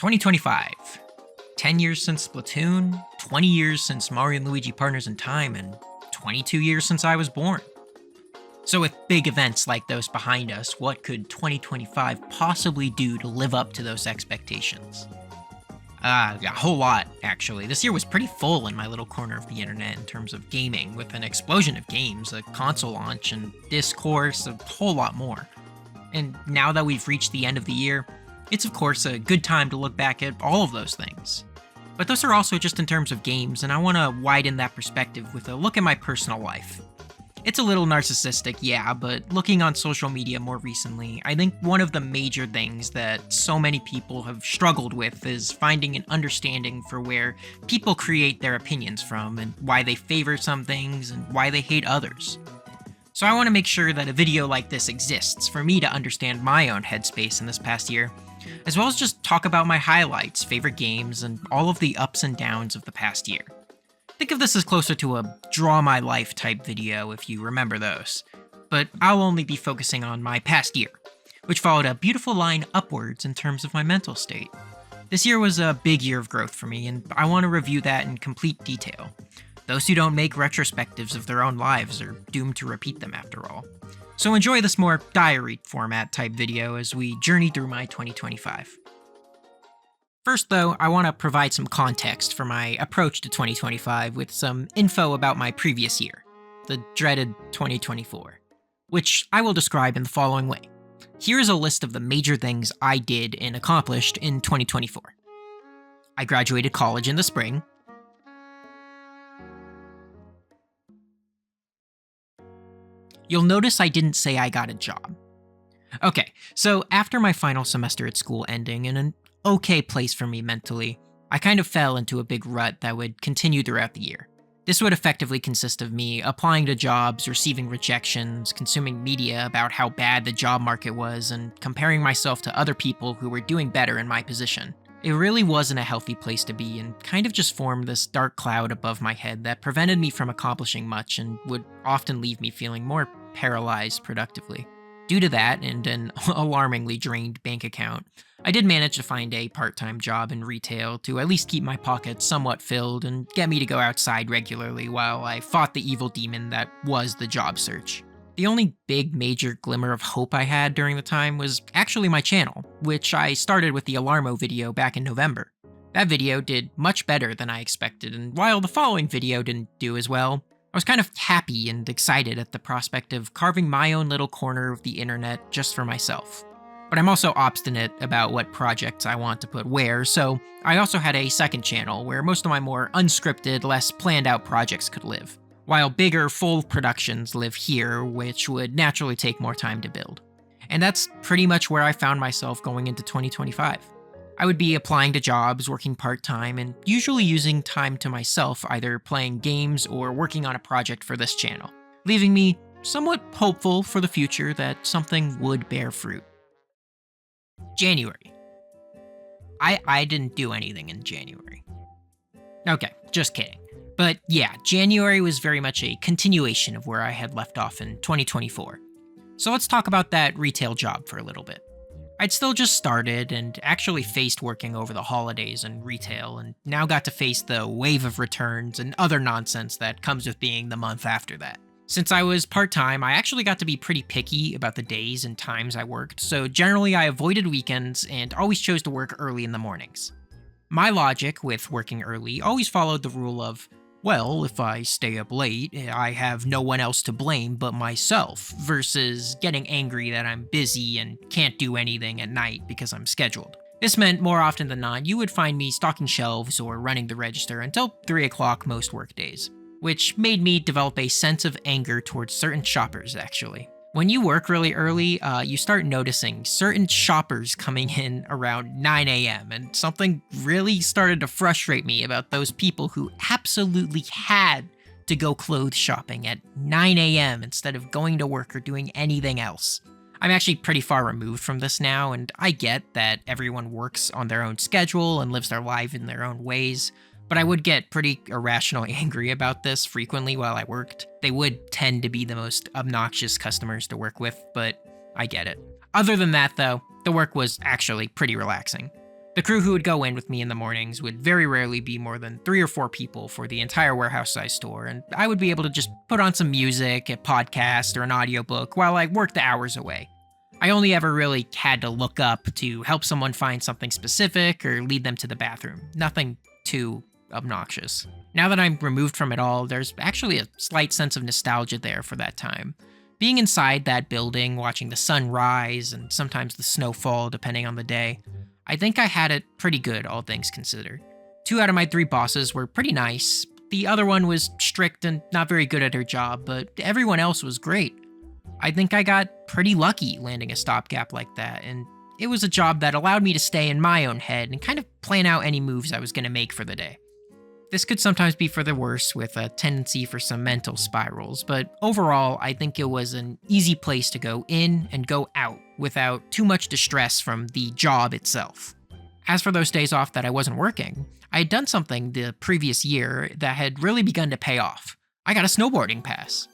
2025. 10 years since Splatoon, 20 years since Mario and Luigi Partners in Time, and 22 years since I was born. So with big events like those behind us, what could 2025 possibly do to live up to those expectations? A whole lot, actually. This year was pretty full in my little corner of the internet in terms of gaming, with an explosion of games, a console launch, and discourse, a whole lot more. And now that we've reached the end of the year, it's of course a good time to look back at all of those things. But those are also just in terms of games, and I want to widen that perspective with a look at my personal life. It's a little narcissistic, yeah, but looking on social media more recently, I think one of the major things that so many people have struggled with is finding an understanding for where people create their opinions from and why they favor some things and why they hate others. So I want to make sure that a video like this exists for me to understand my own headspace in this past year, as well as just talk about my highlights, favorite games, and all of the ups and downs of the past year. Think of this as closer to a draw my life type video if you remember those, but I'll only be focusing on my past year, which followed a beautiful line upwards in terms of my mental state. This year was a big year of growth for me, and I want to review that in complete detail. Those who don't make retrospectives of their own lives are doomed to repeat them after all. So enjoy this more diary format type video as we journey through my 2025. First though, I want to provide some context for my approach to 2025 with some info about my previous year, the dreaded 2024, which I will describe in the following way. Here is a list of the major things I did and accomplished in 2024. I graduated college in the spring. You'll notice I didn't say I got a job. Okay, so after my final semester at school ending in an okay place for me mentally, I kind of fell into a big rut that would continue throughout the year. This would effectively consist of me applying to jobs, receiving rejections, consuming media about how bad the job market was, and comparing myself to other people who were doing better in my position. It really wasn't a healthy place to be and kind of just formed this dark cloud above my head that prevented me from accomplishing much and would often leave me feeling more paralyzed productively. Due to that and an alarmingly drained bank account, I did manage to find a part-time job in retail to at least keep my pockets somewhat filled and get me to go outside regularly while I fought the evil demon that was the job search. The only big major glimmer of hope I had during the time was actually my channel, which I started with the Alarmo video back in November. That video did much better than I expected, and while the following video didn't do as well, I was kind of happy and excited at the prospect of carving my own little corner of the internet just for myself. But I'm also obstinate about what projects I want to put where, so I also had a second channel where most of my more unscripted, less planned out projects could live, while bigger, full productions live here, which would naturally take more time to build. And that's pretty much where I found myself going into 2025. I would be applying to jobs, working part-time, and usually using time to myself either playing games or working on a project for this channel, leaving me somewhat hopeful for the future that something would bear fruit. January. I didn't do anything in January. Okay, just kidding. But yeah, January was very much a continuation of where I had left off in 2024. So let's talk about that retail job for a little bit. I'd still just started and actually faced working over the holidays in retail and now got to face the wave of returns and other nonsense that comes with being the month after that. Since I was part-time, I actually got to be pretty picky about the days and times I worked, so generally I avoided weekends and always chose to work early in the mornings. My logic with working early always followed the rule of, well, if I stay up late, I have no one else to blame but myself, versus getting angry that I'm busy and can't do anything at night because I'm scheduled. This meant more often than not, you would find me stocking shelves or running the register until 3 o'clock most workdays, which made me develop a sense of anger towards certain shoppers, actually. When you work really early, you start noticing certain shoppers coming in around 9 a.m., and something really started to frustrate me about those people who absolutely had to go clothes shopping at 9 a.m. instead of going to work or doing anything else. I'm actually pretty far removed from this now, and I get that everyone works on their own schedule and lives their life in their own ways, but I would get pretty irrationally angry about this frequently while I worked. They would tend to be the most obnoxious customers to work with, but I get it. Other than that though, the work was actually pretty relaxing. The crew who would go in with me in the mornings would very rarely be more than 3 or 4 people for the entire warehouse-sized store, and I would be able to just put on some music, a podcast, or an audiobook while I worked the hours away. I only ever really had to look up to help someone find something specific or lead them to the bathroom. Nothing too obnoxious. Now that I'm removed from it all, there's actually a slight sense of nostalgia there for that time. Being inside that building, watching the sun rise and sometimes the snow fall depending on the day, I think I had it pretty good, all things considered. 2 out of my 3 bosses were pretty nice. The other one was strict and not very good at her job, but everyone else was great. I think I got pretty lucky landing a stopgap like that, and it was a job that allowed me to stay in my own head and kind of plan out any moves I was going to make for the day. This could sometimes be for the worse, with a tendency for some mental spirals, but overall, I think it was an easy place to go in and go out without too much distress from the job itself. As for those days off that I wasn't working, I had done something the previous year that had really begun to pay off. I got a snowboarding pass.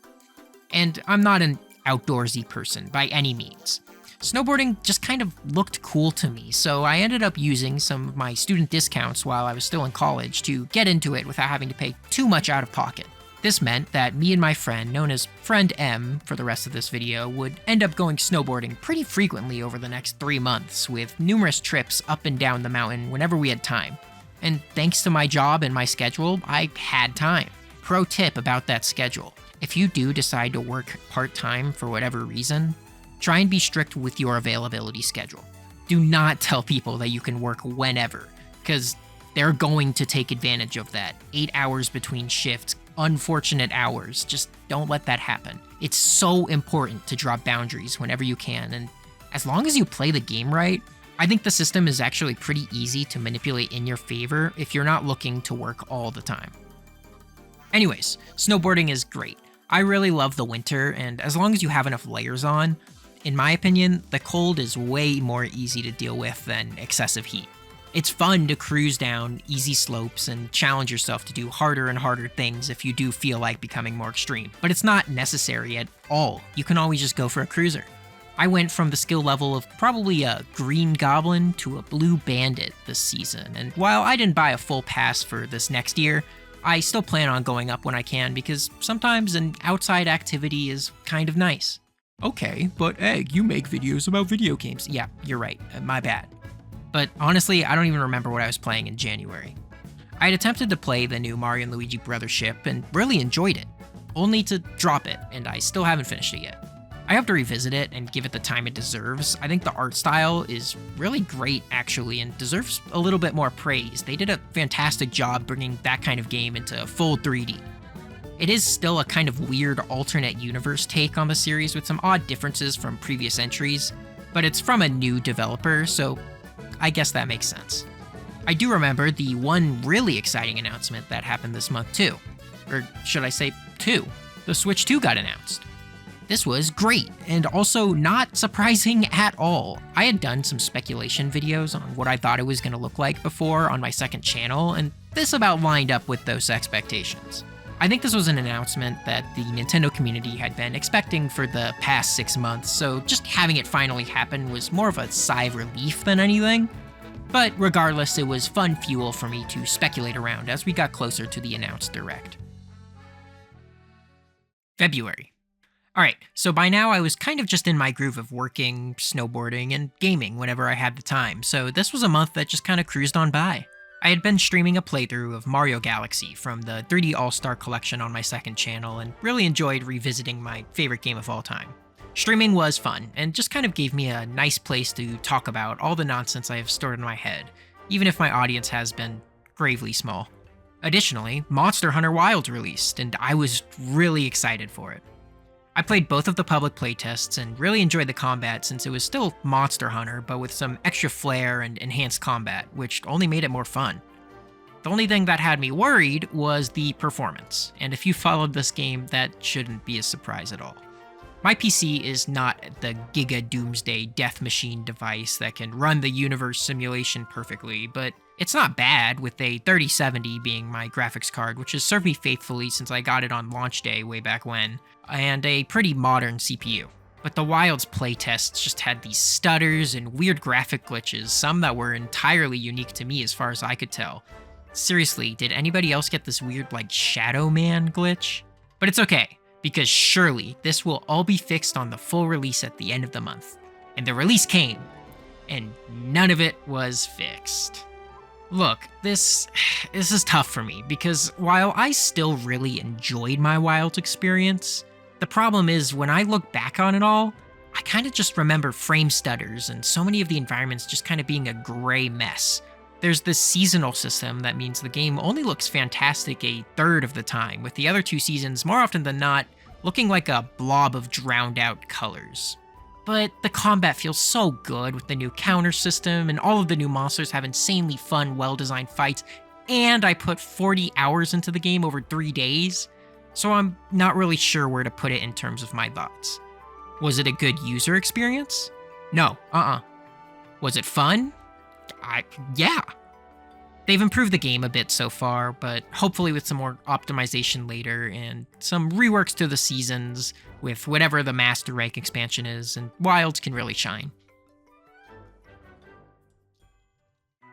And I'm not an outdoorsy person by any means. Snowboarding just kind of looked cool to me, so I ended up using some of my student discounts while I was still in college to get into it without having to pay too much out of pocket. This meant that me and my friend, known as Friend M for the rest of this video, would end up going snowboarding pretty frequently over the next 3 months, with numerous trips up and down the mountain whenever we had time. And thanks to my job and my schedule, I had time. Pro tip about that schedule: if you do decide to work part-time for whatever reason, try and be strict with your availability schedule. Do not tell people that you can work whenever, because they're going to take advantage of that. 8 hours between shifts, unfortunate hours. Just don't let that happen. It's so important to draw boundaries whenever you can, and as long as you play the game right, I think the system is actually pretty easy to manipulate in your favor if you're not looking to work all the time. Anyways, snowboarding is great. I really love the winter, and as long as you have enough layers on, in my opinion, the cold is way more easy to deal with than excessive heat. It's fun to cruise down easy slopes and challenge yourself to do harder and harder things if you do feel like becoming more extreme, but it's not necessary at all. You can always just go for a cruiser. I went from the skill level of probably a green goblin to a blue bandit this season, and while I didn't buy a full pass for this next year, I still plan on going up when I can because sometimes an outside activity is kind of nice. Okay, but Egg, you make videos about video games. Yeah, you're right. My bad. But honestly, I don't even remember what I was playing in January. I had attempted to play the new Mario and Luigi Brothership and really enjoyed it, only to drop it, and I still haven't finished it yet. I have to revisit it and give it the time it deserves. I think the art style is really great, actually, and deserves a little bit more praise. They did a fantastic job bringing that kind of game into full 3D. It is still a kind of weird alternate universe take on the series with some odd differences from previous entries, but it's from a new developer, so I guess that makes sense. I do remember the one really exciting announcement that happened this month too. Or should I say 2? The Switch 2 got announced. This was great, and also not surprising at all. I had done some speculation videos on what I thought it was going to look like before on my second channel, and this about lined up with those expectations. I think this was an announcement that the Nintendo community had been expecting for the past 6 months, so just having it finally happen was more of a sigh of relief than anything. But regardless, it was fun fuel for me to speculate around as we got closer to the announced direct. February. Alright, so by now I was kind of just in my groove of working, snowboarding, and gaming whenever I had the time, so this was a month that just kind of cruised on by. I had been streaming a playthrough of Mario Galaxy from the 3D All-Star Collection on my second channel and really enjoyed revisiting my favorite game of all time. Streaming was fun, and just kind of gave me a nice place to talk about all the nonsense I have stored in my head, even if my audience has been gravely small. Additionally, Monster Hunter Wilds released, and I was really excited for it. I played both of the public playtests and really enjoyed the combat since it was still Monster Hunter, but with some extra flair and enhanced combat, which only made it more fun. The only thing that had me worried was the performance, and if you followed this game, that shouldn't be a surprise at all. My PC is not the Giga Doomsday Death Machine device that can run the universe simulation perfectly, but it's not bad, with a 3070 being my graphics card, which has served me faithfully since I got it on launch day way back when, and a pretty modern CPU. But the Wild's playtests just had these stutters and weird graphic glitches, some that were entirely unique to me as far as I could tell. Seriously, did anybody else get this weird, Shadow Man glitch? But it's okay, because surely this will all be fixed on the full release at the end of the month. And the release came, and none of it was fixed. Look, this is tough for me, because while I still really enjoyed my Wild experience, the problem is when I look back on it all, I kind of just remember frame stutters and so many of the environments just kind of being a gray mess. There's this seasonal system that means the game only looks fantastic a third of the time, with the other two seasons more often than not looking like a blob of drowned out colors. But the combat feels so good with the new counter system, and all of the new monsters have insanely fun, well-designed fights, and I put 40 hours into the game over 3 days, so I'm not really sure where to put it in terms of my thoughts. Was it a good user experience? No, Was it fun? Yeah. They've improved the game a bit so far, but hopefully with some more optimization later and some reworks to the seasons with whatever the Master Rank expansion is, and Wilds can really shine.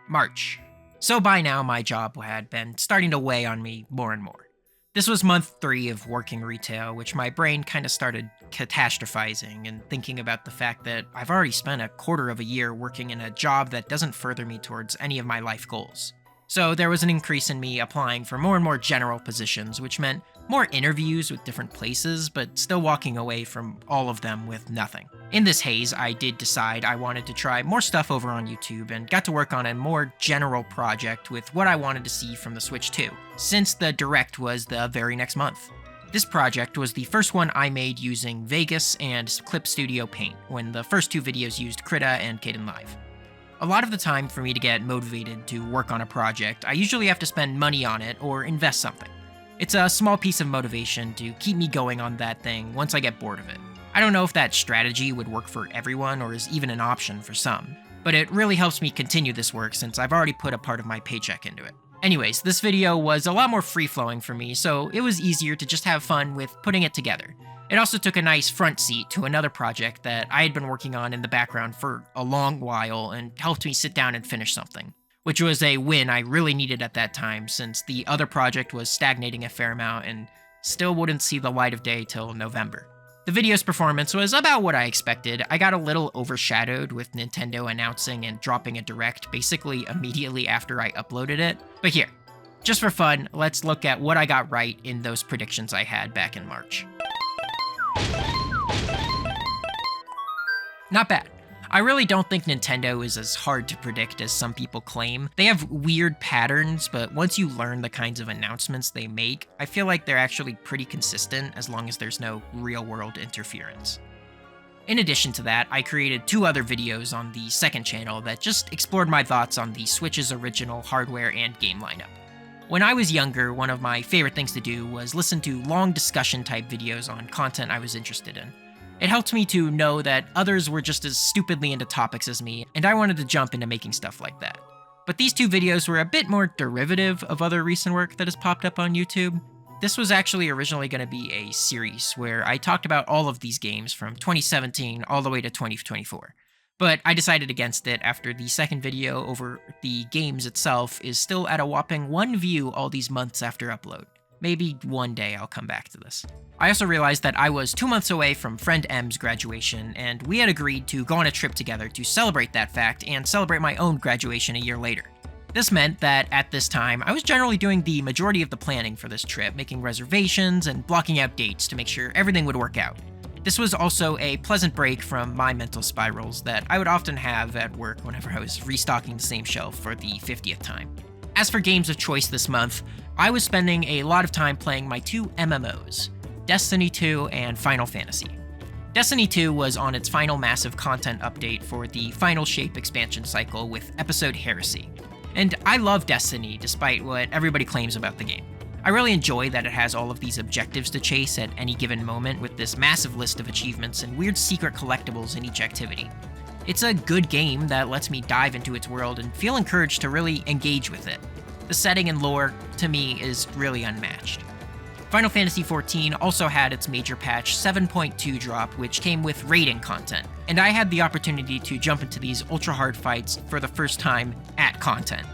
March. So by now my job had been starting to weigh on me more and more. This was month 3 of working retail, which my brain kind of started catastrophizing and thinking about the fact that I've already spent a quarter of a year working in a job that doesn't further me towards any of my life goals. So there was an increase in me applying for more and more general positions, which meant more interviews with different places, but still walking away from all of them with nothing. In this haze, I did decide I wanted to try more stuff over on YouTube and got to work on a more general project with what I wanted to see from the Switch 2, since the Direct was the very next month. This project was the first one I made using Vegas and Clip Studio Paint, when the first 2 videos used Krita and Kdenlive. A lot of the time for me to get motivated to work on a project, I usually have to spend money on it or invest something. It's a small piece of motivation to keep me going on that thing once I get bored of it. I don't know if that strategy would work for everyone or is even an option for some, but it really helps me continue this work since I've already put a part of my paycheck into it. Anyways, this video was a lot more free-flowing for me, so it was easier to just have fun with putting it together. It also took a nice front seat to another project that I had been working on in the background for a long while and helped me sit down and finish something, which was a win I really needed at that time since the other project was stagnating a fair amount and still wouldn't see the light of day till November. The video's performance was about what I expected. I got a little overshadowed with Nintendo announcing and dropping a Direct basically immediately after I uploaded it. But here, just for fun, let's look at what I got right in those predictions I had back in March. Not bad. I really don't think Nintendo is as hard to predict as some people claim. They have weird patterns, but once you learn the kinds of announcements they make, I feel like they're actually pretty consistent as long as there's no real-world interference. In addition to that, I created 2 other videos on the second channel that just explored my thoughts on the Switch's original hardware and game lineup. When I was younger, one of my favorite things to do was listen to long discussion-type videos on content I was interested in. It helped me to know that others were just as stupidly into topics as me, and I wanted to jump into making stuff like that. But these 2 videos were a bit more derivative of other recent work that has popped up on YouTube. This was actually originally going to be a series where I talked about all of these games from 2017 all the way to 2024. But I decided against it after the second video over the games itself is still at a whopping 1 view all these months after upload. Maybe one day I'll come back to this. I also realized that I was 2 months away from friend M's graduation, and we had agreed to go on a trip together to celebrate that fact and celebrate my own graduation a year later. This meant that at this time, I was generally doing the majority of the planning for this trip, making reservations and blocking out dates to make sure everything would work out. This was also a pleasant break from my mental spirals that I would often have at work whenever I was restocking the same shelf for the 50th time. As for games of choice this month, I was spending a lot of time playing my 2 MMOs, Destiny 2 and Final Fantasy. Destiny 2 was on its final massive content update for the Final Shape expansion cycle with Episode Heresy. And I love Destiny despite what everybody claims about the game. I really enjoy that it has all of these objectives to chase at any given moment with this massive list of achievements and weird secret collectibles in each activity. It's a good game that lets me dive into its world and feel encouraged to really engage with it. The setting and lore, to me, is really unmatched. Final Fantasy XIV also had its major patch 7.2 drop, which came with raiding content, and I had the opportunity to jump into these ultra-hard fights for the first time at content.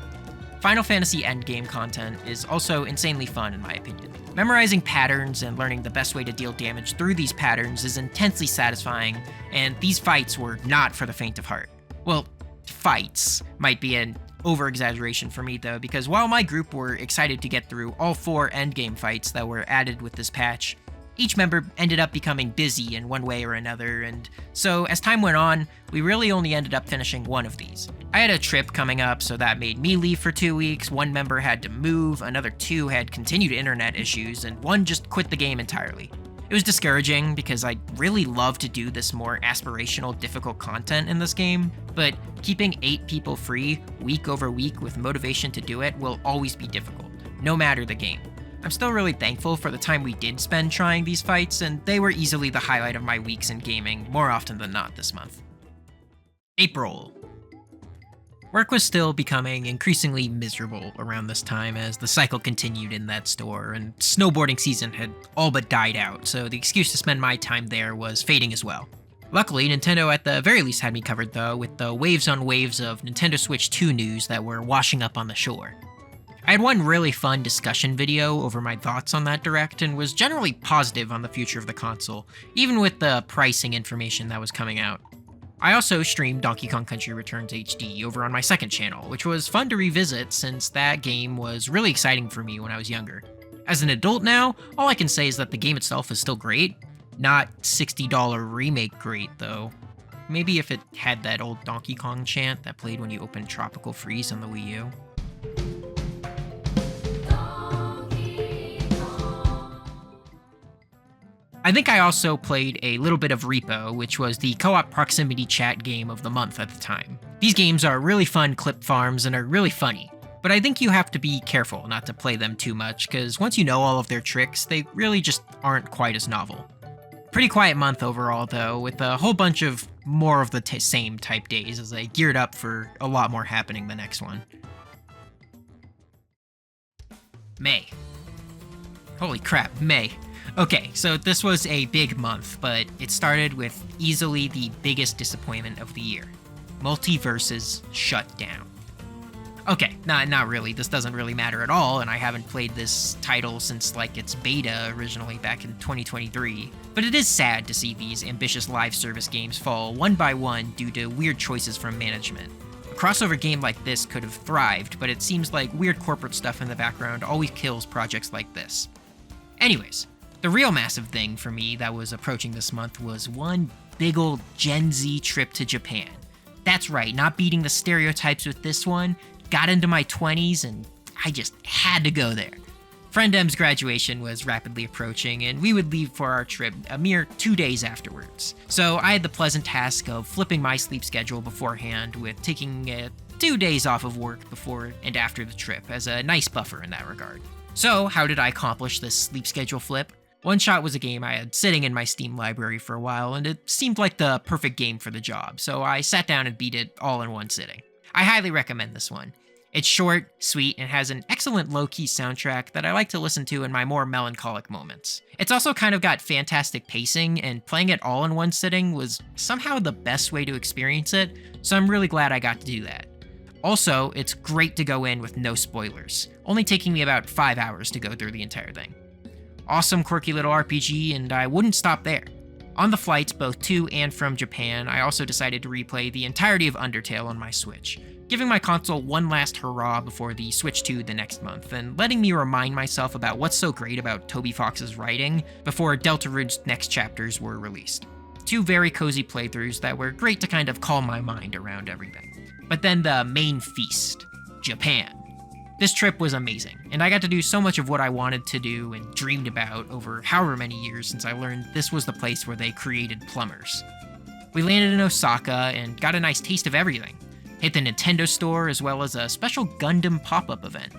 Final Fantasy endgame content is also insanely fun in my opinion. Memorizing patterns and learning the best way to deal damage through these patterns is intensely satisfying, and these fights were not for the faint of heart. Well, fights might be an over-exaggeration for me though, because while my group were excited to get through all 4 endgame fights that were added with this patch, each member ended up becoming busy in one way or another, and so as time went on, we really only ended up finishing one of these. I had a trip coming up, so that made me leave for 2 weeks, one member had to move, another 2 had continued internet issues, and one just quit the game entirely. It was discouraging because I really love to do this more aspirational, difficult content in this game, but keeping 8 people free week over week with motivation to do it will always be difficult, no matter the game. I'm still really thankful for the time we did spend trying these fights, and they were easily the highlight of my weeks in gaming more often than not this month. April. Work was still becoming increasingly miserable around this time as the cycle continued in that store, and snowboarding season had all but died out, so the excuse to spend my time there was fading as well. Luckily, Nintendo at the very least had me covered though, with the waves on waves of Nintendo Switch 2 news that were washing up on the shore. I had one really fun discussion video over my thoughts on that direct and was generally positive on the future of the console, even with the pricing information that was coming out. I also streamed Donkey Kong Country Returns HD over on my second channel, which was fun to revisit since that game was really exciting for me when I was younger. As an adult now, all I can say is that the game itself is still great. Not $60 remake great, though. Maybe if it had that old Donkey Kong chant that played when you opened Tropical Freeze on the Wii U. I think I also played a little bit of Repo, which was the co-op proximity chat game of the month at the time. These games are really fun clip farms and are really funny, but I think you have to be careful not to play them too much, because once you know all of their tricks, they really just aren't quite as novel. Pretty quiet month overall though, with a whole bunch of more of the same type days as I geared up for a lot more happening the next one. May. Holy crap, May. Okay, so this was a big month, but it started with easily the biggest disappointment of the year. Multiverses shut down. Okay, not really, this doesn't really matter at all, and I haven't played this title since like its beta originally back in 2023, but it is sad to see these ambitious live service games fall one by one due to weird choices from management. A crossover game like this could have thrived, but it seems like weird corporate stuff in the background always kills projects like this. Anyways, the real massive thing for me that was approaching this month was one big ol' Gen Z trip to Japan. That's right, not beating the stereotypes with this one. Got into my 20s and I just had to go there. Friend M's graduation was rapidly approaching and we would leave for our trip a mere 2 days afterwards. So I had the pleasant task of flipping my sleep schedule beforehand with taking 2 days off of work before and after the trip as a nice buffer in that regard. So how did I accomplish this sleep schedule flip? One Shot was a game I had sitting in my Steam library for a while, and it seemed like the perfect game for the job, so I sat down and beat it all in one sitting. I highly recommend this one. It's short, sweet, and has an excellent low-key soundtrack that I like to listen to in my more melancholic moments. It's also kind of got fantastic pacing, and playing it all in one sitting was somehow the best way to experience it, so I'm really glad I got to do that. Also, it's great to go in with no spoilers, only taking me about 5 hours to go through the entire thing. Awesome quirky little RPG, and I wouldn't stop there. On the flights both to and from Japan, I also decided to replay the entirety of Undertale on my Switch, giving my console one last hurrah before the Switch 2 the next month, and letting me remind myself about what's so great about Toby Fox's writing before Deltarude's next chapters were released. 2 very cozy playthroughs that were great to kind of calm my mind around everything. But then the main feast, Japan. This trip was amazing, and I got to do so much of what I wanted to do and dreamed about over however many years since I learned this was the place where they created plumbers. We landed in Osaka and got a nice taste of everything. Hit the Nintendo store as well as a special Gundam pop-up event.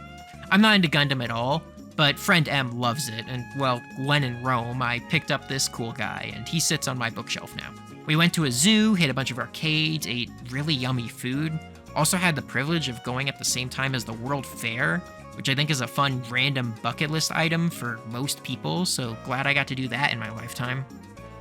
I'm not into Gundam at all, but friend M loves it, and well, when in Rome, I picked up this cool guy, and he sits on my bookshelf now. We went to a zoo, hit a bunch of arcades, ate really yummy food, also had the privilege of going at the same time as the World Fair, which I think is a fun random bucket list item for most people, so glad I got to do that in my lifetime.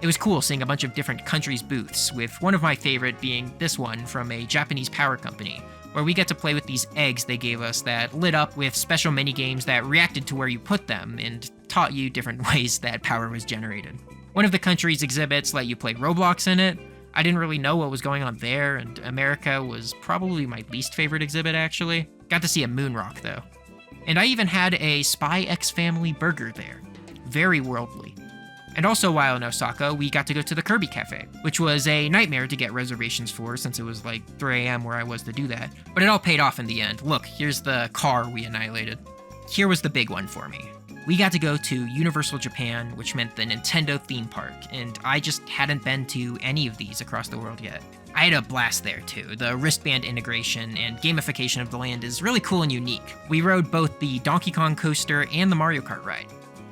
It was cool seeing a bunch of different countries' booths, with one of my favorite being this one from a Japanese power company, where we get to play with these eggs they gave us that lit up with special minigames that reacted to where you put them and taught you different ways that power was generated. One of the country's exhibits let you play Roblox in it. I didn't really know what was going on there, and America was probably my least favorite exhibit, actually. Got to see a moon rock, though. And I even had a Spy X Family burger there. Very worldly. And also while in Osaka, we got to go to the Kirby Cafe, which was a nightmare to get reservations for since it was like 3 a.m. where I was to do that. But it all paid off in the end. Look, here's the car we annihilated. Here was the big one for me. We got to go to Universal Japan, which meant the Nintendo theme park, and I just hadn't been to any of these across the world yet. I had a blast there too. The wristband integration and gamification of the land is really cool and unique. We rode both the Donkey Kong coaster and the Mario Kart ride.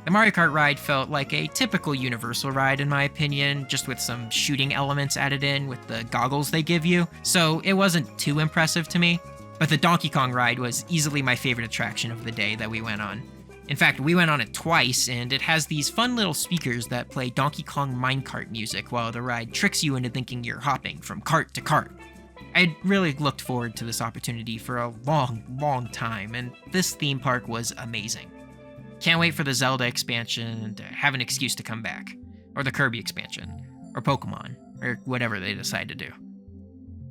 The Mario Kart ride felt like a typical Universal ride in my opinion, just with some shooting elements added in with the goggles they give you, so it wasn't too impressive to me. But the Donkey Kong ride was easily my favorite attraction of the day that we went on. In fact, we went on it twice, and it has these fun little speakers that play Donkey Kong minecart music while the ride tricks you into thinking you're hopping from cart to cart. I'd really looked forward to this opportunity for a long time, and this theme park was amazing. Can't wait for the Zelda expansion and to have an excuse to come back. Or the Kirby expansion. Or Pokemon. Or whatever they decide to do.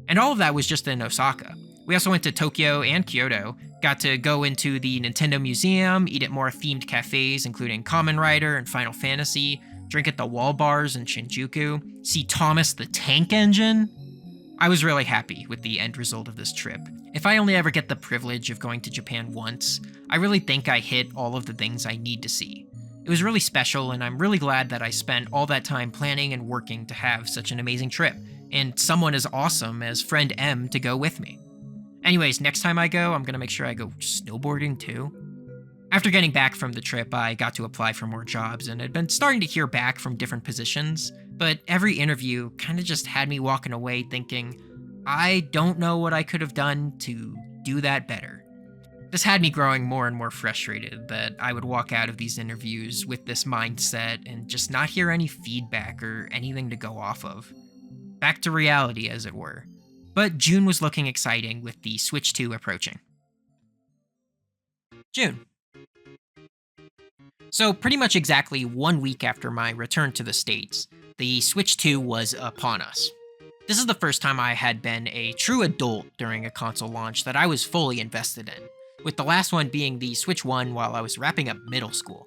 And all of that was just in Osaka. We also went to Tokyo and Kyoto, got to go into the Nintendo Museum, eat at more themed cafes including Kamen Rider and Final Fantasy, drink at the wall bars in Shinjuku, see Thomas the Tank Engine. I was really happy with the end result of this trip. If I only ever get the privilege of going to Japan once, I really think I hit all of the things I need to see. It was really special, and I'm really glad that I spent all that time planning and working to have such an amazing trip, and someone as awesome as friend M to go with me. Anyways, next time I go, I'm gonna make sure I go snowboarding too. After getting back from the trip, I got to apply for more jobs and had been starting to hear back from different positions, but every interview kind of just had me walking away thinking, I don't know what I could have done to do that better. This had me growing more and more frustrated that I would walk out of these interviews with this mindset and just not hear any feedback or anything to go off of. Back to reality, as it were. But June was looking exciting with the Switch 2 approaching. June. So pretty much exactly 1 week after my return to the States, the Switch 2 was upon us. This is the first time I had been a true adult during a console launch that I was fully invested in, with the last one being the Switch 1 while I was wrapping up middle school.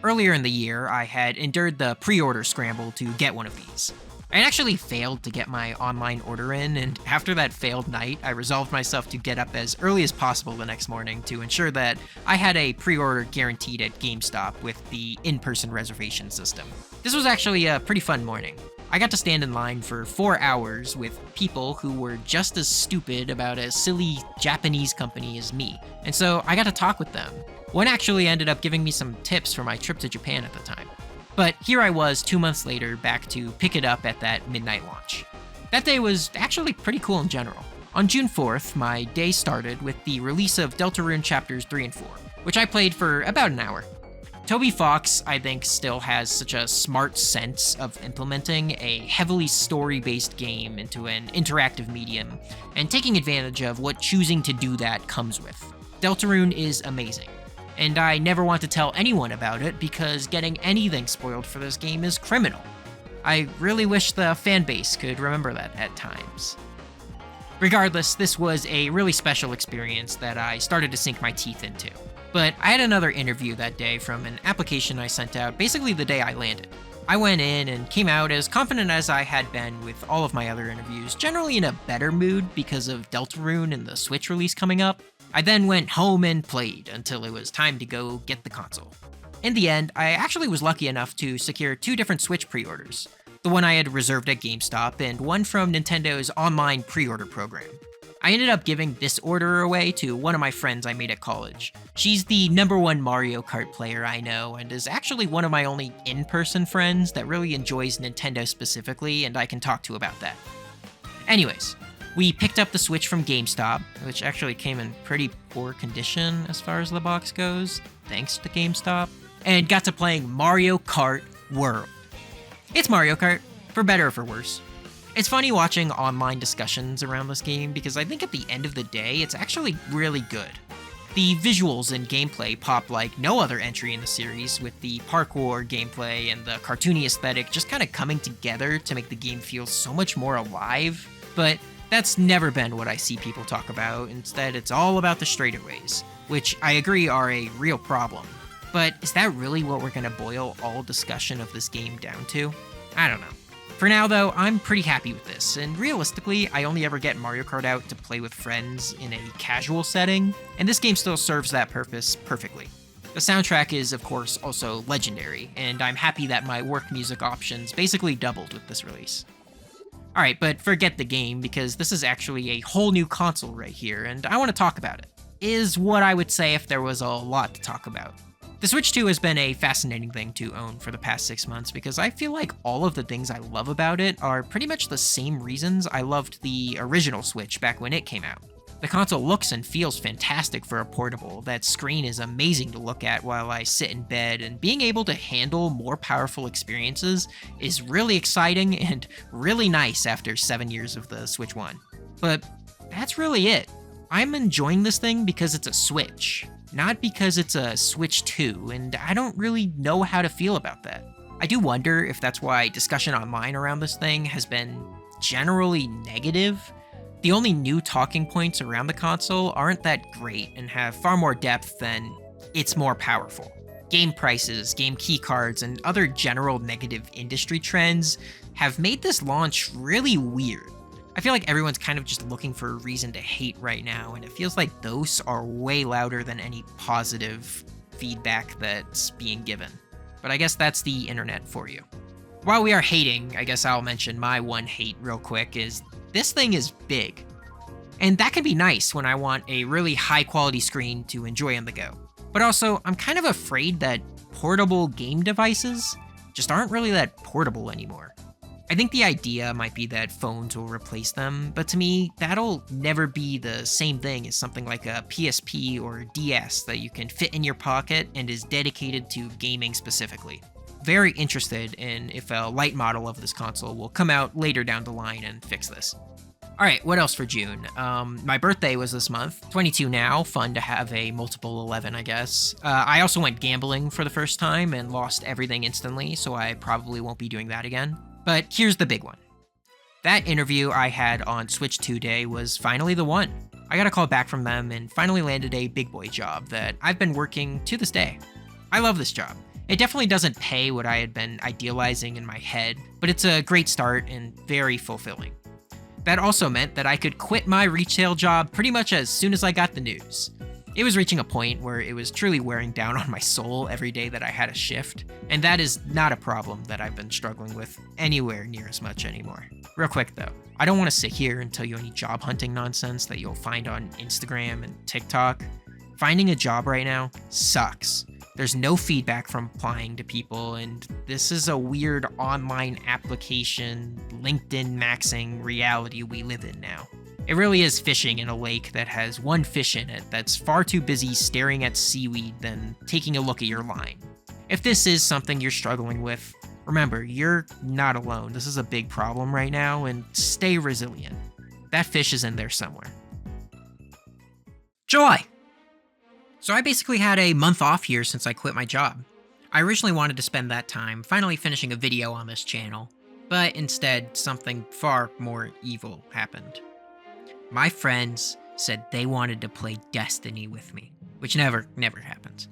Earlier in the year, I had endured the pre-order scramble to get one of these. I actually failed to get my online order in, and after that failed night, I resolved myself to get up as early as possible the next morning to ensure that I had a pre-order guaranteed at GameStop with the in-person reservation system. This was actually a pretty fun morning. I got to stand in line for 4 hours with people who were just as stupid about a silly Japanese company as me, and so I got to talk with them. One actually ended up giving me some tips for my trip to Japan at the time. But here I was 2 months later back to pick it up at that midnight launch. That day was actually pretty cool in general. On June 4th, my day started with the release of Deltarune Chapters 3 and 4, which I played for about an hour. Toby Fox, I think, still has such a smart sense of implementing a heavily story-based game into an interactive medium, and taking advantage of what choosing to do that comes with. Deltarune is amazing, and I never want to tell anyone about it because getting anything spoiled for this game is criminal. I really wish the fanbase could remember that at times. Regardless, this was a really special experience that I started to sink my teeth into. But I had another interview that day from an application I sent out basically the day I landed. I went in and came out as confident as I had been with all of my other interviews, generally in a better mood because of Deltarune and the Switch release coming up. I then went home and played until it was time to go get the console. In the end, I actually was lucky enough to secure 2 different Switch pre-orders. The one I had reserved at GameStop and one from Nintendo's online pre-order program. I ended up giving this order away to one of my friends I made at college. She's the #1 Mario Kart player I know, and is actually one of my only in-person friends that really enjoys Nintendo specifically, and I can talk to about that. Anyways, We picked up the Switch from GameStop, which actually came in pretty poor condition as far as the box goes, thanks to GameStop, and got to playing Mario Kart World. It's Mario Kart, for better or for worse. It's funny watching online discussions around this game because I think at the end of the day, it's actually really good. The visuals and gameplay pop like no other entry in the series, with the parkour gameplay and the cartoony aesthetic just kind of coming together to make the game feel so much more alive. But that's never been what I see people talk about. Instead, it's all about the straightaways, which I agree are a real problem. But is that really what we're gonna boil all discussion of this game down to? I don't know. For now, though, I'm pretty happy with this, and realistically, I only ever get Mario Kart out to play with friends in a casual setting, and this game still serves that purpose perfectly. The soundtrack is, of course, also legendary, and I'm happy that my work music options basically doubled with this release. Alright, but forget the game, because this is actually a whole new console right here, and I want to talk about it. Is what I would say if there was a lot to talk about. The Switch 2 has been a fascinating thing to own for the past 6 months because I feel like all of the things I love about it are pretty much the same reasons I loved the original Switch back when it came out. The console looks and feels fantastic for a portable, that screen is amazing to look at while I sit in bed, and being able to handle more powerful experiences is really exciting and really nice after 7 years of the Switch 1. But that's really it. I'm enjoying this thing because it's a Switch. Not because it's a Switch 2, and I don't really know how to feel about that. I do wonder if that's why discussion online around this thing has been generally negative. The only new talking points around the console aren't that great and have far more depth than it's more powerful. Game prices, game keycards, and other general negative industry trends have made this launch really weird. I feel like everyone's kind of just looking for a reason to hate right now, and it feels like those are way louder than any positive feedback that's being given. But I guess that's the internet for you. While we are hating, I guess I'll mention my one hate real quick is this thing is big. And that can be nice when I want a really high quality screen to enjoy on the go. But also, I'm kind of afraid that portable game devices just aren't really that portable anymore. I think the idea might be that phones will replace them, but to me, that'll never be the same thing as something like a PSP or DS that you can fit in your pocket and is dedicated to gaming specifically. Very interested in if a light model of this console will come out later down the line and fix this. Alright, what else for June? My birthday was this month, 22 now, fun to have a multiple 11, I guess. I also went gambling for the first time and lost everything instantly, so I probably won't be doing that again. But here's the big one. That interview I had on Switch 2 Day was finally the one. I got a call back from them and finally landed a big boy job that I've been working to this day. I love this job. It definitely doesn't pay what I had been idealizing in my head, but it's a great start and very fulfilling. That also meant that I could quit my retail job pretty much as soon as I got the news. It was reaching a point where it was truly wearing down on my soul every day that I had a shift, and that is not a problem that I've been struggling with anywhere near as much anymore. Real quick though, I don't want to sit here and tell you any job hunting nonsense that you'll find on Instagram and TikTok. Finding a job right now sucks. There's no feedback from applying to people, and this is a weird online application, LinkedIn maxing reality we live in now. It really is fishing in a lake that has one fish in it that's far too busy staring at seaweed than taking a look at your line. If this is something you're struggling with, remember, you're not alone. This is a big problem right now, and stay resilient. That fish is in there somewhere. July! So I basically had a month off here since I quit my job. I originally wanted to spend that time finally finishing a video on this channel, but instead something far more evil happened. My friends said they wanted to play Destiny with me, which never happens.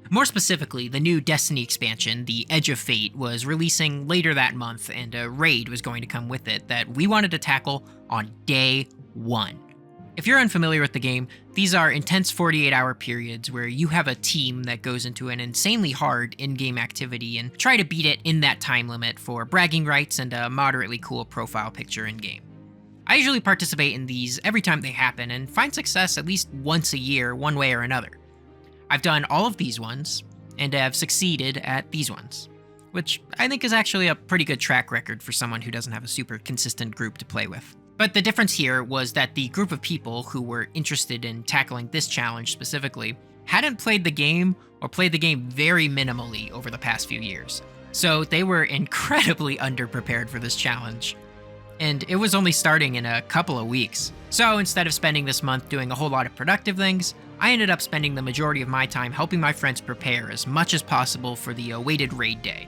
More specifically, the new Destiny expansion, the Edge of Fate, was releasing later that month, and a raid was going to come with it that we wanted to tackle on day one. If you're unfamiliar with the game, these are intense 48-hour periods where you have a team that goes into an insanely hard in-game activity and try to beat it in that time limit for bragging rights and a moderately cool profile picture in-game. I usually participate in these every time they happen and find success at least once a year, one way or another. I've done all of these ones, and have succeeded at these ones, which I think is actually a pretty good track record for someone who doesn't have a super consistent group to play with. But the difference here was that the group of people who were interested in tackling this challenge specifically hadn't played the game or played the game very minimally over the past few years. So they were incredibly underprepared for this challenge. And it was only starting in a couple of weeks. So instead of spending this month doing a whole lot of productive things, I ended up spending the majority of my time helping my friends prepare as much as possible for the awaited raid day.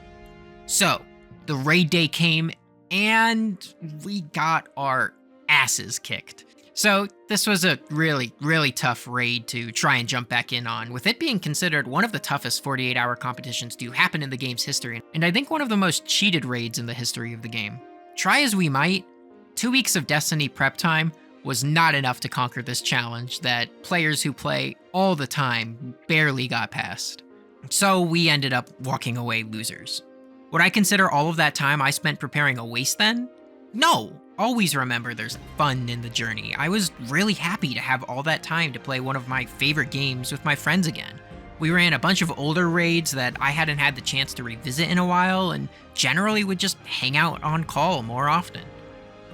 So, the raid day came and we got our asses kicked. So this was a really, really tough raid to try and jump back in on, with it being considered one of the toughest 48-hour competitions to happen in the game's history, and I think one of the most cheated raids in the history of the game. Try as we might, 2 weeks of Destiny prep time was not enough to conquer this challenge that players who play all the time barely got past. So we ended up walking away losers. Would I consider all of that time I spent preparing a waste then? No! Always remember there's fun in the journey. I was really happy to have all that time to play one of my favorite games with my friends again. We ran a bunch of older raids that I hadn't had the chance to revisit in a while, and generally would just hang out on call more often.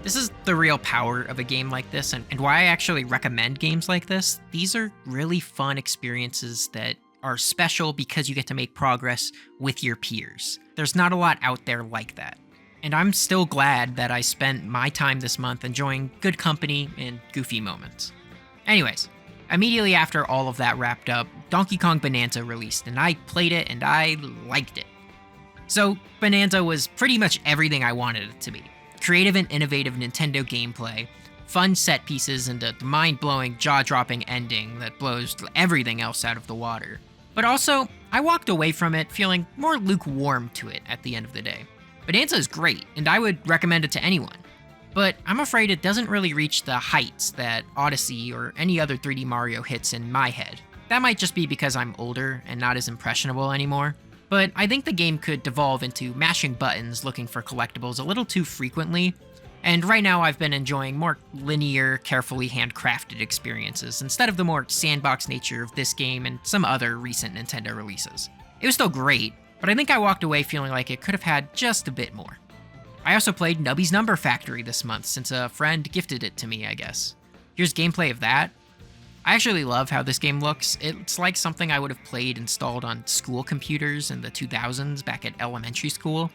This is the real power of a game like this, and why I actually recommend games like this. These are really fun experiences that are special because you get to make progress with your peers. There's not a lot out there like that. And I'm still glad that I spent my time this month enjoying good company and goofy moments. Anyways, immediately after all of that wrapped up, Donkey Kong Bonanza released, and I played it and I liked it. So, Bonanza was pretty much everything I wanted it to be. Creative and innovative Nintendo gameplay, fun set pieces, and a mind-blowing, jaw-dropping ending that blows everything else out of the water. But also, I walked away from it feeling more lukewarm to it at the end of the day. Bonanza is great, and I would recommend it to anyone. But I'm afraid it doesn't really reach the heights that Odyssey or any other 3D Mario hits in my head. That might just be because I'm older and not as impressionable anymore. But I think the game could devolve into mashing buttons looking for collectibles a little too frequently, and right now I've been enjoying more linear, carefully handcrafted experiences instead of the more sandbox nature of this game and some other recent Nintendo releases. It was still great, but I think I walked away feeling like it could have had just a bit more. I also played Nubby's Number Factory this month since a friend gifted it to me, I guess. Here's gameplay of that. I actually love how this game looks. It's like something I would have played installed on school computers in the 2000s back at elementary school.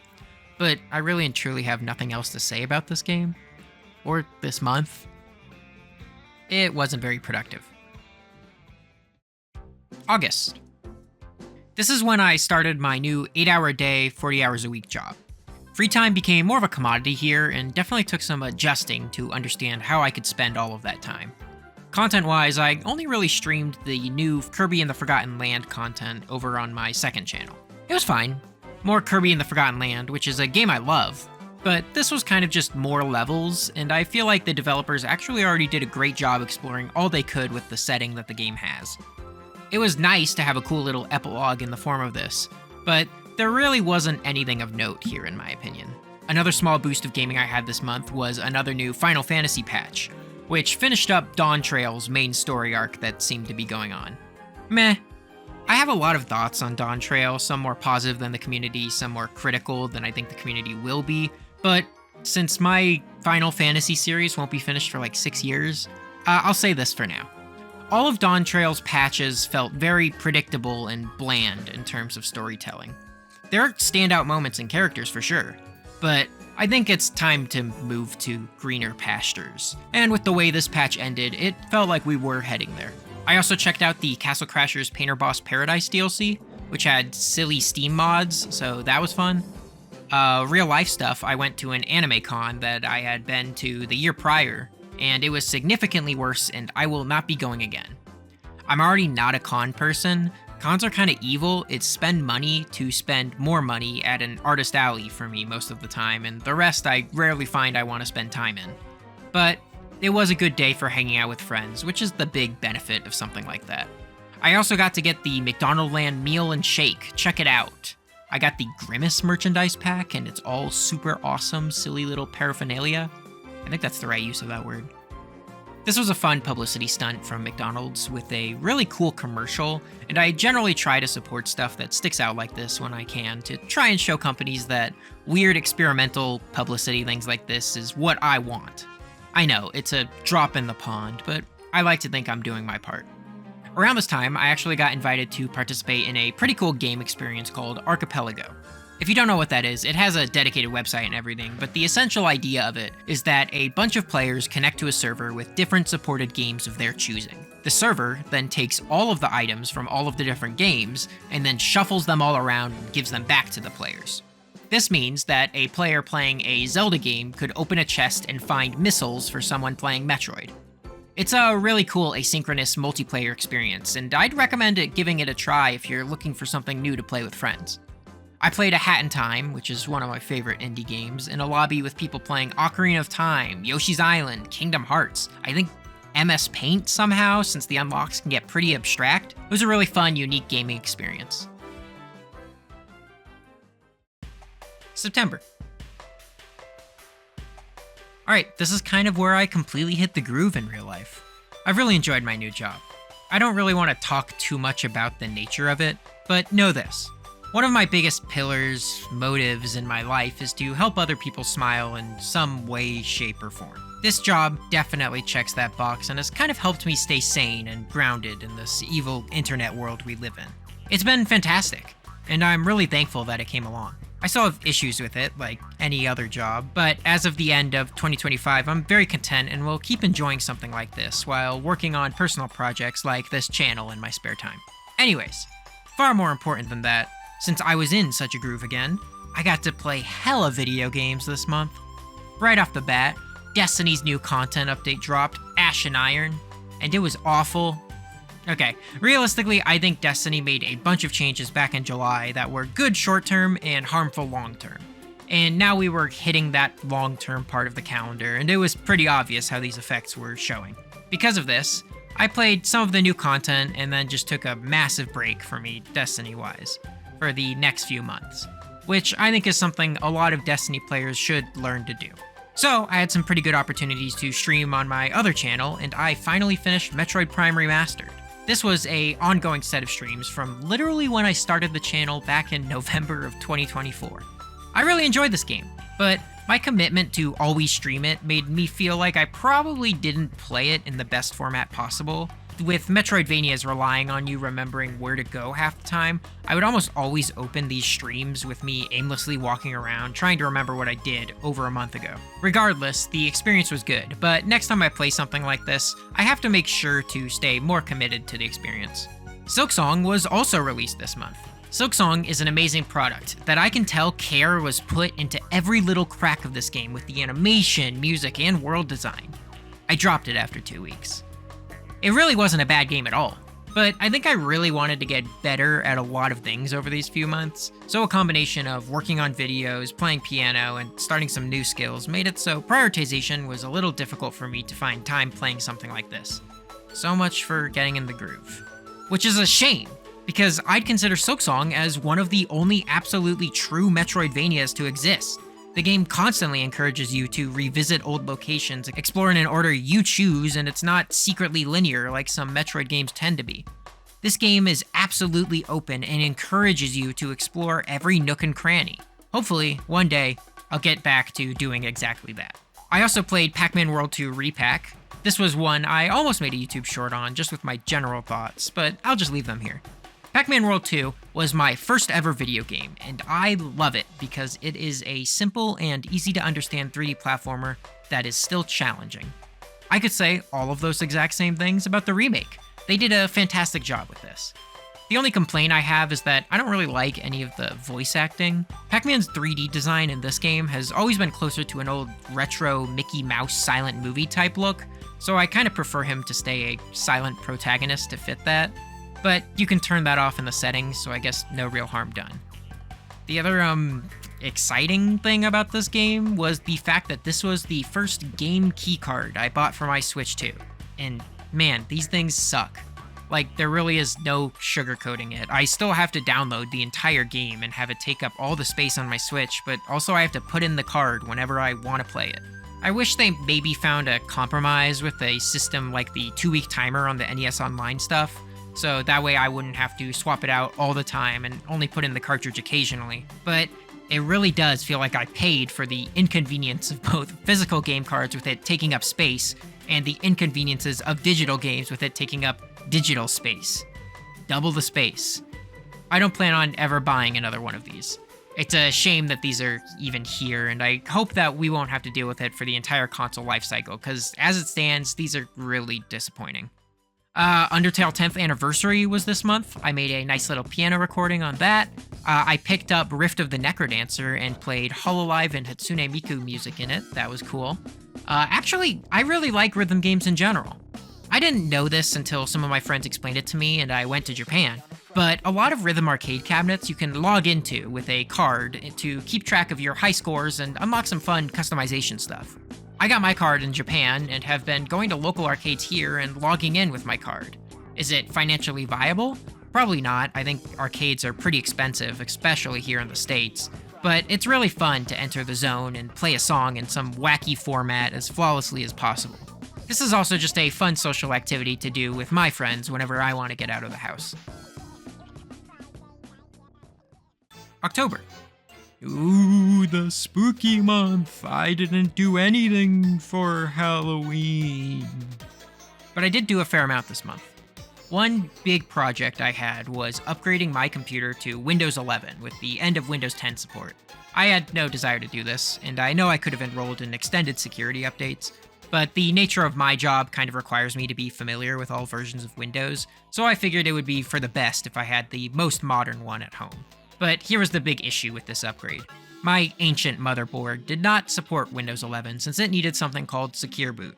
But I really and truly have nothing else to say about this game. Or this month. It wasn't very productive. August. This is when I started my new 8-hour-a-day, 40 hours a week job. Free time became more of a commodity here and definitely took some adjusting to understand how I could spend all of that time. Content-wise, I only really streamed the new Kirby and the Forgotten Land content over on my second channel. It was fine. More Kirby and the Forgotten Land, which is a game I love, but this was kind of just more levels, and I feel like the developers actually already did a great job exploring all they could with the setting that the game has. It was nice to have a cool little epilogue in the form of this, but there really wasn't anything of note here in my opinion. Another small boost of gaming I had this month was another new Final Fantasy patch, which finished up Dawn Trail's main story arc that seemed to be going on. Meh. I have a lot of thoughts on Dawn Trail, some more positive than the community, some more critical than I think the community will be, but since my Final Fantasy series won't be finished for like 6 years, I'll say this for now. All of Dawn Trail's patches felt very predictable and bland in terms of storytelling. There are standout moments and characters for sure, but I think it's time to move to greener pastures. And with the way this patch ended, it felt like we were heading there. I also checked out the Castle Crashers Painter Boss Paradise DLC, which had silly Steam mods, so that was fun. Real life stuff, I went to an anime con that I had been to the year prior, and it was significantly worse, and I will not be going again. I'm already not a con person. Cons are kind of evil. It's spend money to spend more money at an artist alley for me most of the time, and the rest I rarely find I want to spend time in. But it was a good day for hanging out with friends, which is the big benefit of something like that. I also got to get the McDonald Land Meal and Shake. Check it out. I got the Grimace merchandise pack, and it's all super awesome, silly little paraphernalia. I think that's the right use of that word. This was a fun publicity stunt from McDonald's with a really cool commercial, and I generally try to support stuff that sticks out like this when I can to try and show companies that weird experimental publicity things like this is what I want. I know, it's a drop in the pond, but I like to think I'm doing my part. Around this time, I actually got invited to participate in a pretty cool game experience called Archipelago. If you don't know what that is, it has a dedicated website and everything, but the essential idea of it is that a bunch of players connect to a server with different supported games of their choosing. The server then takes all of the items from all of the different games and then shuffles them all around and gives them back to the players. This means that a player playing a Zelda game could open a chest and find missiles for someone playing Metroid. It's a really cool asynchronous multiplayer experience, and I'd recommend giving it a try if you're looking for something new to play with friends. I played A Hat in Time, which is one of my favorite indie games, in a lobby with people playing Ocarina of Time, Yoshi's Island, Kingdom Hearts, I think MS Paint somehow, since the unlocks can get pretty abstract. It was a really fun, unique gaming experience. September. Alright, this is kind of where I completely hit the groove in real life. I've really enjoyed my new job. I don't really want to talk too much about the nature of it, but know this. One of my biggest pillars, motives in my life is to help other people smile in some way, shape, or form. This job definitely checks that box and has kind of helped me stay sane and grounded in this evil internet world we live in. It's been fantastic, and I'm really thankful that it came along. I still have issues with it, like any other job, but as of the end of 2025, I'm very content and will keep enjoying something like this while working on personal projects like this channel in my spare time. Anyways, far more important than that, since I was in such a groove again, I got to play hella video games this month. Right off the bat, Destiny's new content update dropped, Ash and Iron, and it was awful. Okay, realistically, I think Destiny made a bunch of changes back in July that were good short-term and harmful long-term. And now we were hitting that long-term part of the calendar, and it was pretty obvious how these effects were showing. Because of this, I played some of the new content and then just took a massive break for me, Destiny-wise, for the next few months, which I think is something a lot of Destiny players should learn to do. So, I had some pretty good opportunities to stream on my other channel, and I finally finished Metroid Prime Remastered. This was an ongoing set of streams from literally when I started the channel back in November of 2024. I really enjoyed this game, but my commitment to always stream it made me feel like I probably didn't play it in the best format possible. With Metroidvanias relying on you remembering where to go half the time, I would almost always open these streams with me aimlessly walking around trying to remember what I did over a month ago. Regardless, the experience was good, but next time I play something like this, I have to make sure to stay more committed to the experience. Silksong was also released this month. Silksong is an amazing product that I can tell care was put into every little crack of this game with the animation, music, and world design. I dropped it after 2 weeks. It really wasn't a bad game at all, but I think I really wanted to get better at a lot of things over these few months, so a combination of working on videos, playing piano, and starting some new skills made it so prioritization was a little difficult for me to find time playing something like this. So much for getting in the groove. Which is a shame, because I'd consider Silksong as one of the only absolutely true Metroidvanias to exist. The game constantly encourages you to revisit old locations, explore in an order you choose, and it's not secretly linear like some Metroid games tend to be. This game is absolutely open and encourages you to explore every nook and cranny. Hopefully, one day, I'll get back to doing exactly that. I also played Pac-Man World 2 Repack. This was one I almost made a YouTube short on, just with my general thoughts, but I'll just leave them here. Pac-Man World 2 was my first ever video game, and I love it because it is a simple and easy to understand 3D platformer that is still challenging. I could say all of those exact same things about the remake. They did a fantastic job with this. The only complaint I have is that I don't really like any of the voice acting. Pac-Man's 3D design in this game has always been closer to an old retro Mickey Mouse silent movie type look, so I kind of prefer him to stay a silent protagonist to fit that. But you can turn that off in the settings, so I guess no real harm done. The other, exciting thing about this game was the fact that this was the first game keycard I bought for my Switch 2. And man, these things suck. Like, there really is no sugarcoating it. I still have to download the entire game and have it take up all the space on my Switch, but also I have to put in the card whenever I want to play it. I wish they maybe found a compromise with a system like the 2-week timer on the NES Online stuff, so that way I wouldn't have to swap it out all the time and only put in the cartridge occasionally. But It really does feel like I paid for the inconvenience of both physical game cards with it taking up space, and the inconveniences of digital games with it taking up digital space. Double the space. I don't plan on ever buying another one of these. It's a shame that these are even here, and I hope that we won't have to deal with it for the entire console lifecycle, because as it stands, these are really disappointing. Undertale 10th Anniversary was this month. I made a nice little piano recording on that. I picked up Rift of the Necrodancer and played Hololive and Hatsune Miku music in it. That was cool. Actually, I really like rhythm games in general. I didn't know this until some of my friends explained it to me and I went to Japan, but a lot of rhythm arcade cabinets you can log into with a card to keep track of your high scores and unlock some fun customization stuff. I got my card in Japan and have been going to local arcades here and logging in with my card. Is it financially viable? Probably not. I think arcades are pretty expensive, especially here in the States. But it's really fun to enter the zone and play a song in some wacky format as flawlessly as possible. This is also just a fun social activity to do with my friends whenever I want to get out of the house. October. Ooh, the spooky month. I didn't do anything for Halloween. But I did do a fair amount this month. One big project I had was upgrading my computer to Windows 11 with the end of Windows 10 support. I had no desire to do this, and I know I could have enrolled in extended security updates, but the nature of my job kind of requires me to be familiar with all versions of Windows, so I figured it would be for the best if I had the most modern one at home. But here was the big issue with this upgrade. My ancient motherboard did not support Windows 11 since it needed something called Secure Boot.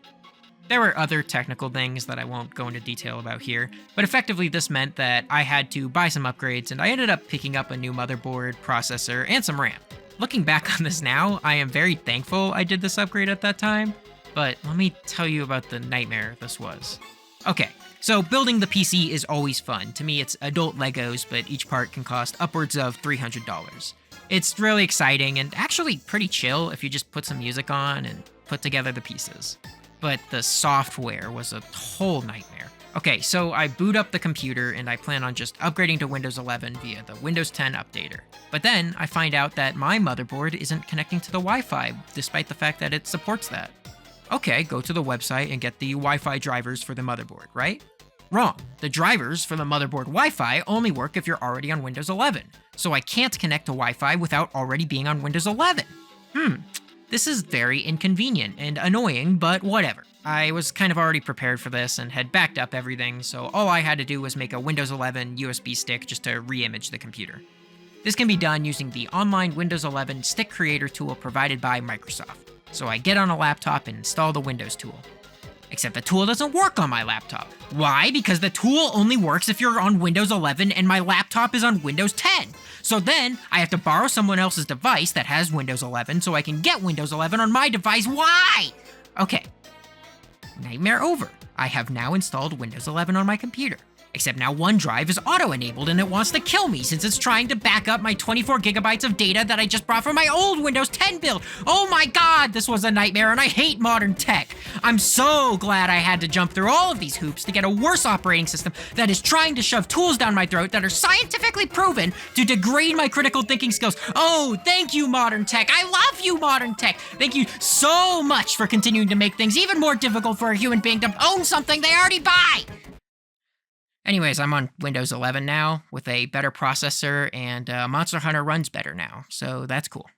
There were other technical things that I won't go into detail about here, but effectively this meant that I had to buy some upgrades and I ended up picking up a new motherboard, processor, and some RAM. Looking back on this now, I am very thankful I did this upgrade at that time, but let me tell you about the nightmare this was. Okay, so building the PC is always fun. To me, it's adult Legos, but each part can cost upwards of $300. It's really exciting and actually pretty chill if you just put some music on and put together the pieces. But the software was a whole nightmare. Okay, so I boot up the computer and I plan on just upgrading to Windows 11 via the Windows 10 updater. But then I find out that my motherboard isn't connecting to the Wi-Fi, despite the fact that it supports that. Okay, go to the website and get the Wi-Fi drivers for the motherboard, right? Wrong. The drivers for the motherboard Wi-Fi only work if you're already on Windows 11, so I can't connect to Wi-Fi without already being on Windows 11. This is very inconvenient and annoying, but whatever. I was kind of already prepared for this and had backed up everything, so all I had to do was make a Windows 11 USB stick just to re-image the computer. This can be done using the online Windows 11 stick creator tool provided by Microsoft. So I get on a laptop and install the Windows tool. Except the tool doesn't work on my laptop. Why? Because the tool only works if you're on Windows 11 and my laptop is on Windows 10. So then I have to borrow someone else's device that has Windows 11 so I can get Windows 11 on my device. Why? Okay. Nightmare over. I have now installed Windows 11 on my computer. Except now OneDrive is auto-enabled and it wants to kill me since it's trying to back up my 24 gigabytes of data that I just brought from my old Windows 10 build. Oh my god, this was a nightmare and I hate modern tech. I'm so glad I had to jump through all of these hoops to get a worse operating system that is trying to shove tools down my throat that are scientifically proven to degrade my critical thinking skills. Oh, thank you, modern tech. I love you, modern tech. Thank you so much for continuing to make things even more difficult for a human being to own something they already buy. Anyways, I'm on Windows 11 now with a better processor, and Monster Hunter runs better now, so that's cool.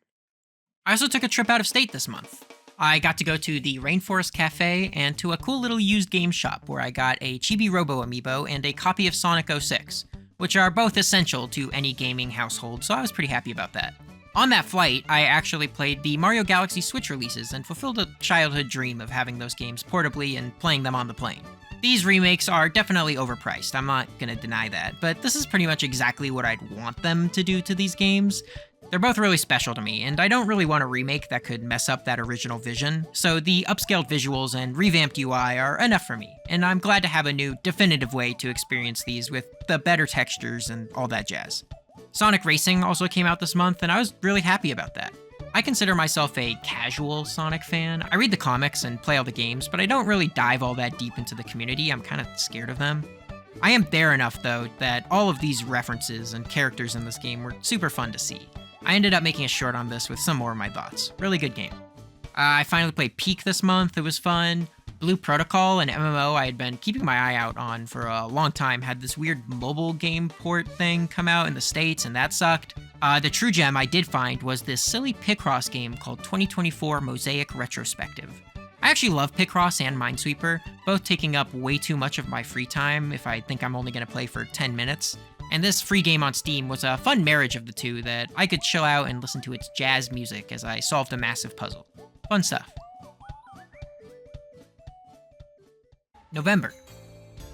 I also took a trip out of state this month. I got to go to the Rainforest Cafe and to a cool little used game shop where I got a Chibi Robo amiibo and a copy of Sonic 06, which are both essential to any gaming household, so I was pretty happy about that. On that flight, I actually played the Mario Galaxy Switch releases and fulfilled a childhood dream of having those games portably and playing them on the plane. These remakes are definitely overpriced, I'm not gonna deny that, but this is pretty much exactly what I'd want them to do to these games. They're both really special to me, and I don't really want a remake that could mess up that original vision, so the upscaled visuals and revamped UI are enough for me, and I'm glad to have a new, definitive way to experience these with the better textures and all that jazz. Sonic Racing also came out this month, and I was really happy about that. I consider myself a casual Sonic fan. I read the comics and play all the games, but I don't really dive all that deep into the community. I'm kind of scared of them. I am there enough, though, that all of these references and characters in this game were super fun to see. I ended up making a short on this with some more of my thoughts. Really good game. I finally played Peak this month. It was fun. Blue Protocol, an MMO I had been keeping my eye out on for a long time, had this weird mobile game port thing come out in the States, and that sucked. The true gem I did find was this silly Picross game called 2024 Mosaic Retrospective. I actually love Picross and Minesweeper, both taking up way too much of my free time if I think I'm only going to play for 10 minutes. And this free game on Steam was a fun marriage of the two that I could chill out and listen to its jazz music as I solved a massive puzzle. Fun stuff. November.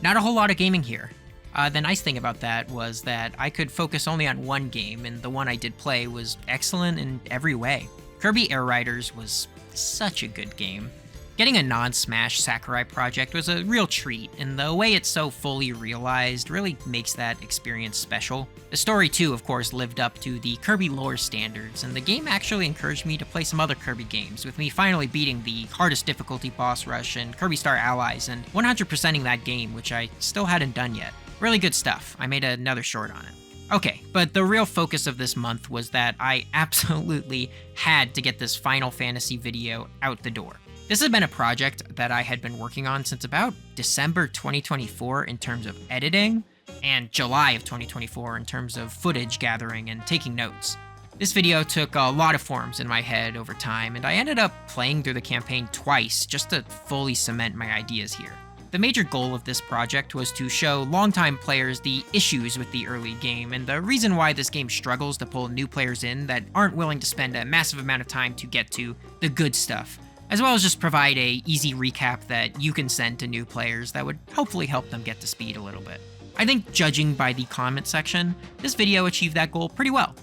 Not a whole lot of gaming here. The nice thing about that was that I could focus only on one game, and the one I did play was excellent in every way. Kirby Air Riders was such a good game. Getting a non-Smash Sakurai project was a real treat, and the way it's so fully realized really makes that experience special. The story too, of course, lived up to the Kirby lore standards, and the game actually encouraged me to play some other Kirby games, with me finally beating the hardest difficulty boss rush in Kirby Star Allies and 100%ing that game, which I still hadn't done yet. Really good stuff. I made another short on it. Okay, but the real focus of this month was that I absolutely had to get this Final Fantasy video out the door. This has been a project that I had been working on since about December 2024 in terms of editing, and July of 2024 in terms of footage gathering and taking notes. This video took a lot of forms in my head over time, and I ended up playing through the campaign twice just to fully cement my ideas here. The major goal of this project was to show longtime players the issues with the early game, and the reason why this game struggles to pull new players in that aren't willing to spend a massive amount of time to get to the good stuff, as well as just provide a easy recap that you can send to new players that would hopefully help them get to speed a little bit. I think, judging by the comment section, this video achieved that goal pretty well.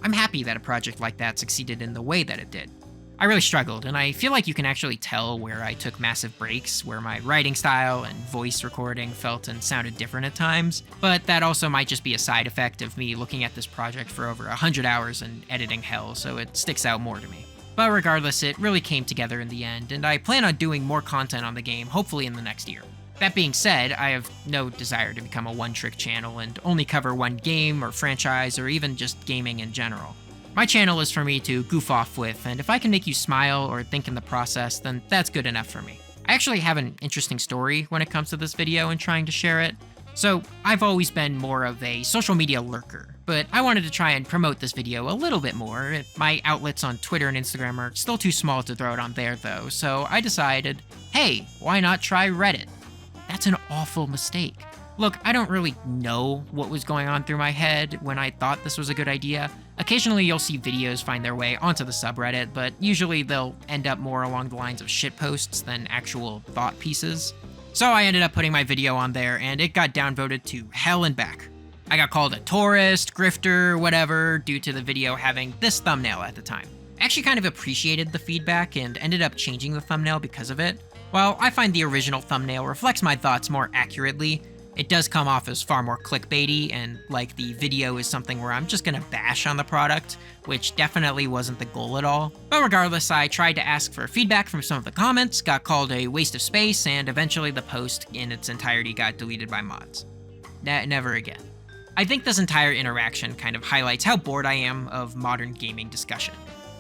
I'm happy that a project like that succeeded in the way that it did. I really struggled, and I feel like you can actually tell where I took massive breaks, where my writing style and voice recording felt and sounded different at times, but that also might just be a side effect of me looking at this project for over 100 hours in editing hell, so it sticks out more to me. But regardless, it really came together in the end, and I plan on doing more content on the game, hopefully in the next year. That being said, I have no desire to become a one-trick channel and only cover one game or franchise or even just gaming in general. My channel is for me to goof off with, and if I can make you smile or think in the process, then that's good enough for me. I actually have an interesting story when it comes to this video and trying to share it. So, I've always been more of a social media lurker, but I wanted to try and promote this video a little bit more. My outlets on Twitter and Instagram are still too small to throw it on there though, so I decided, hey, why not try Reddit? That's an awful mistake. Look, I don't really know what was going on through my head when I thought this was a good idea. Occasionally you'll see videos find their way onto the subreddit, but usually they'll end up more along the lines of shitposts than actual thought pieces. So I ended up putting my video on there, and it got downvoted to hell and back. I got called a tourist, grifter, whatever, due to the video having this thumbnail at the time. I actually kind of appreciated the feedback and ended up changing the thumbnail because of it. While I find the original thumbnail reflects my thoughts more accurately, it does come off as far more clickbaity, and like the video is something where I'm just gonna bash on the product, which definitely wasn't the goal at all. But regardless, I tried to ask for feedback from some of the comments, got called a waste of space, and eventually the post in its entirety got deleted by mods. Never again. I think this entire interaction kind of highlights how bored I am of modern gaming discussion.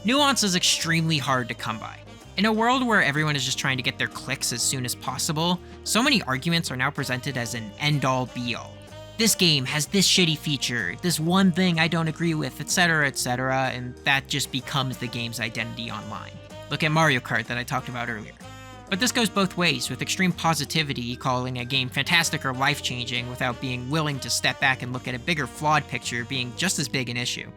Nuance is extremely hard to come by. In a world where everyone is just trying to get their clicks as soon as possible, so many arguments are now presented as an end-all be-all. This game has this shitty feature, this one thing I don't agree with, etc., and that just becomes the game's identity online. Look at Mario Kart that I talked about earlier. But this goes both ways, with extreme positivity calling a game fantastic or life-changing without being willing to step back and look at a bigger flawed picture being just as big an issue.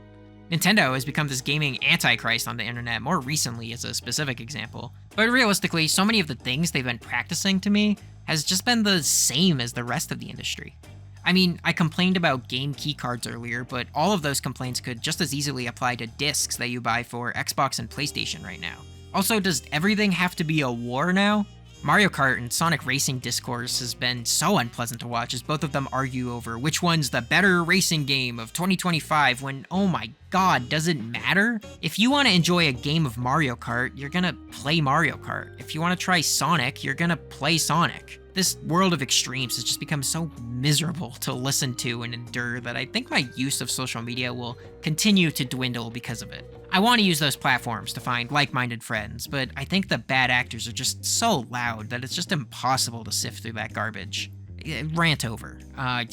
Nintendo has become this gaming antichrist on the internet more recently as a specific example, but realistically, so many of the things they've been practicing to me has just been the same as the rest of the industry. I mean, I complained about game keycards earlier, but all of those complaints could just as easily apply to discs that you buy for Xbox and PlayStation right now. Also, does everything have to be a war now? Mario Kart and Sonic Racing discourse has been so unpleasant to watch as both of them argue over which one's the better racing game of 2025 when, oh my god, does it matter? If you want to enjoy a game of Mario Kart, you're gonna play Mario Kart. If you want to try Sonic, you're gonna play Sonic. This world of extremes has just become so miserable to listen to and endure that I think my use of social media will continue to dwindle because of it. I want to use those platforms to find like-minded friends, but I think the bad actors are just so loud that it's just impossible to sift through that garbage. Rant over.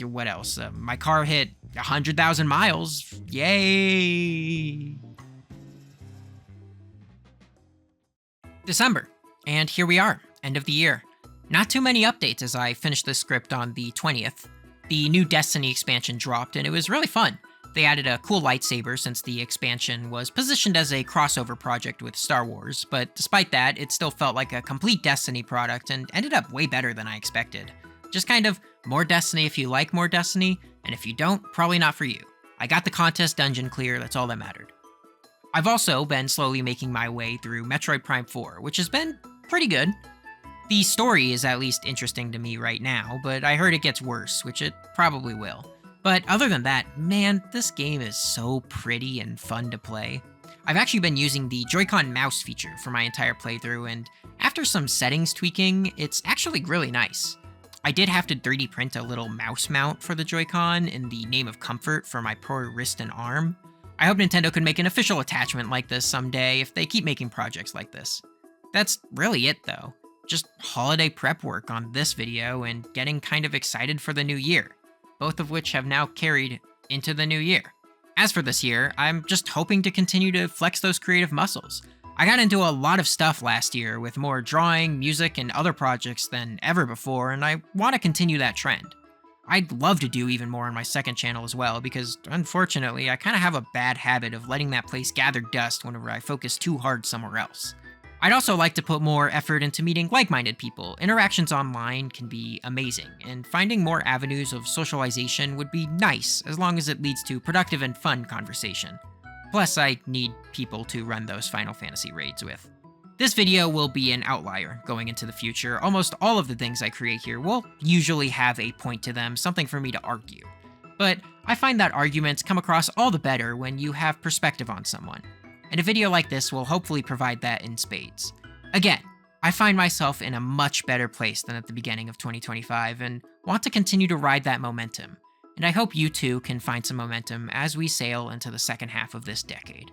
What else? My car hit 100,000 miles. Yay! December. And here we are, end of the year. Not too many updates as I finished this script on the 20th. The new Destiny expansion dropped and it was really fun. They added a cool lightsaber since the expansion was positioned as a crossover project with Star Wars, but despite that, it still felt like a complete Destiny product and ended up way better than I expected. Just kind of more Destiny if you like more Destiny, and if you don't, probably not for you. I got the contest dungeon clear, that's all that mattered. I've also been slowly making my way through Metroid Prime 4, which has been pretty good. The story is at least interesting to me right now, but I heard it gets worse, which it probably will. But other than that, man, this game is so pretty and fun to play. I've actually been using the Joy-Con mouse feature for my entire playthrough, and after some settings tweaking, it's actually really nice. I did have to 3D print a little mouse mount for the Joy-Con in the name of comfort for my poor wrist and arm. I hope Nintendo could make an official attachment like this someday if they keep making projects like this. That's really it though. Just holiday prep work on this video and getting kind of excited for the new year, both of which have now carried into the new year. As for this year, I'm just hoping to continue to flex those creative muscles. I got into a lot of stuff last year with more drawing, music, and other projects than ever before, and I want to continue that trend. I'd love to do even more on my second channel as well, because unfortunately, I kind of have a bad habit of letting that place gather dust whenever I focus too hard somewhere else. I'd also like to put more effort into meeting like-minded people. Interactions online can be amazing, and finding more avenues of socialization would be nice as long as it leads to productive and fun conversation. Plus, I need people to run those Final Fantasy raids with. This video will be an outlier going into the future. Almost all of the things I create here will usually have a point to them, something for me to argue. But I find that arguments come across all the better when you have perspective on someone. And a video like this will hopefully provide that in spades. Again, I find myself in a much better place than at the beginning of 2025 and want to continue to ride that momentum. And I hope you too can find some momentum as we sail into the second half of this decade.